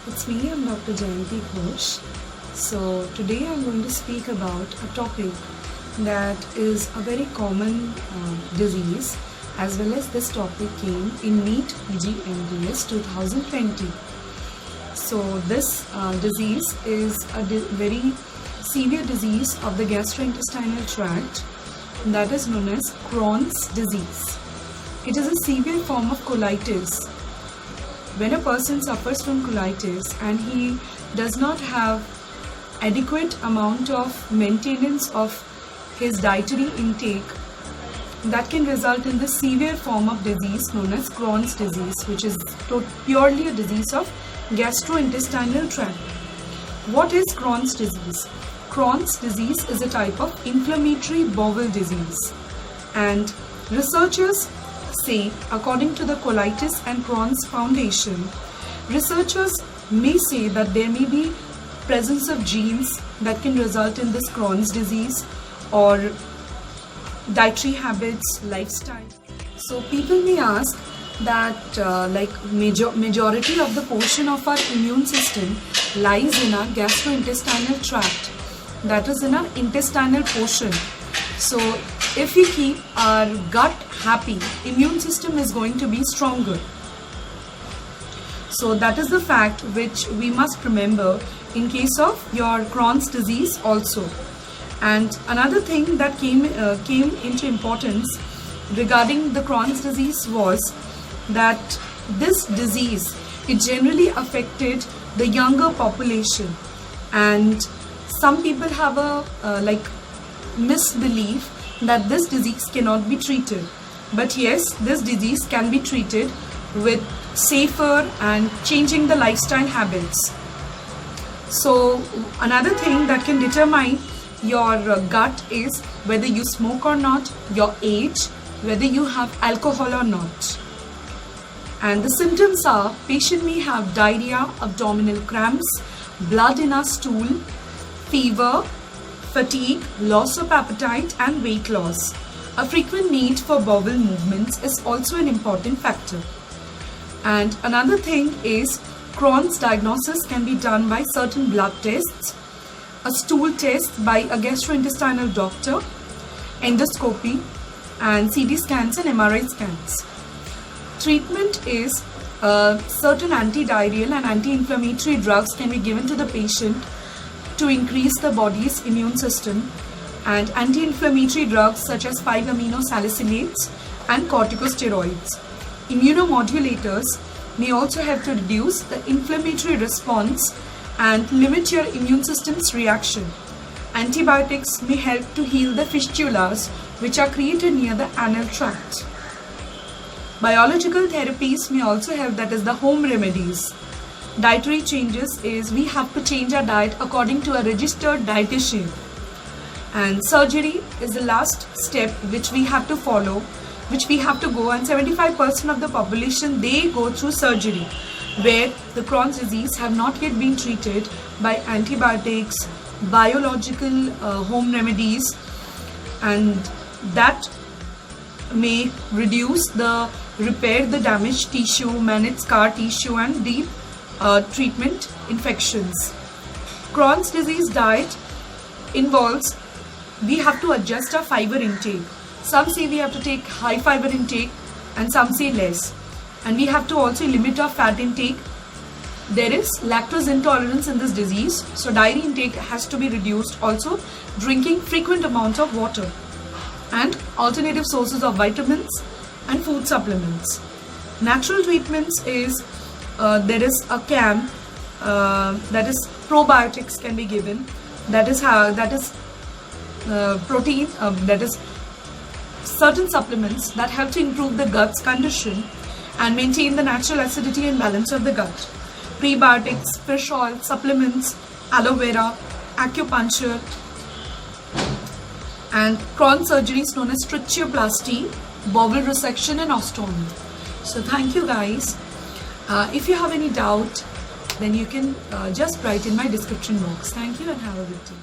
It's me, I'm Dr. Jayanti Ghosh. So today I'm going to speak about a topic that is a very common disease, as well as this topic came in NEET PG MDS 2020. So this disease is a very severe disease of the gastrointestinal tract that is known as Crohn's disease. It is a severe form of colitis. When a person suffers from colitis and he does not have adequate amount of maintenance of his dietary intake, that can result in the severe form of disease known as Crohn's disease, which is purely a disease of gastrointestinal tract. What is Crohn's disease? Crohn's disease is a type of inflammatory bowel disease, and researchers say, according to the Colitis and Crohn's Foundation, researchers may say that there may be presence of genes that can result in this Crohn's disease, or dietary habits, lifestyle. So people may ask that majority of the portion of our immune system lies in our gastrointestinal tract, that is in our intestinal portion. So if we keep our gut happy, immune system is going to be stronger. So that is the fact which we must remember in case of your Crohn's disease also. And another thing that came into importance regarding the Crohn's disease was that this disease, it generally affected the younger population, and some people have a misbelief that this disease cannot be treated. But yes, this disease can be treated with safer and changing the lifestyle habits. So another thing that can determine your gut is whether you smoke or not, your age, whether you have alcohol or not. And the symptoms are, patient may have diarrhea, abdominal cramps, blood in our stool, fever, fatigue, loss of appetite and weight loss. A frequent need for bowel movements is also an important factor. And another thing is, Crohn's diagnosis can be done by certain blood tests, a stool test by a gastrointestinal doctor, endoscopy, and CT scans and MRI scans. Treatment is certain anti-diarrheal and anti-inflammatory drugs can be given to the patient to increase the body's immune system, and anti-inflammatory drugs such as 5-aminosalicylates and corticosteroids. Immunomodulators may also help to reduce the inflammatory response and limit your immune system's reaction. Antibiotics may help to heal the fistulas which are created near the anal tract. Biological therapies may also help, that is the home remedies. Dietary changes is we have to change our diet according to a registered dietitian. And surgery is the last step which we have to follow, which we have to go, and 75% of the population, they go through surgery, where the Crohn's disease have not yet been treated by antibiotics, biological home remedies, and that may repair the damaged tissue, manage scar tissue and deep treatment infections. Crohn's disease diet involves, we have to adjust our fiber intake. Some say we have to take high fiber intake and some say less. And we have to also limit our fat intake. There is lactose intolerance in this disease, so dairy intake has to be reduced. Also, drinking frequent amounts of water and alternative sources of vitamins and food supplements. Natural treatments is, there is a camp, that is probiotics can be given, protein, that is certain supplements that help to improve the gut's condition and maintain the natural acidity and balance of the gut. Prebiotics, fish oil, supplements, aloe vera, acupuncture, and Crohn's surgery is known as trichoplasty, bowel resection and ostomy. So thank you guys. If you have any doubt, then you can just write in my description box. Thank you and have a good day.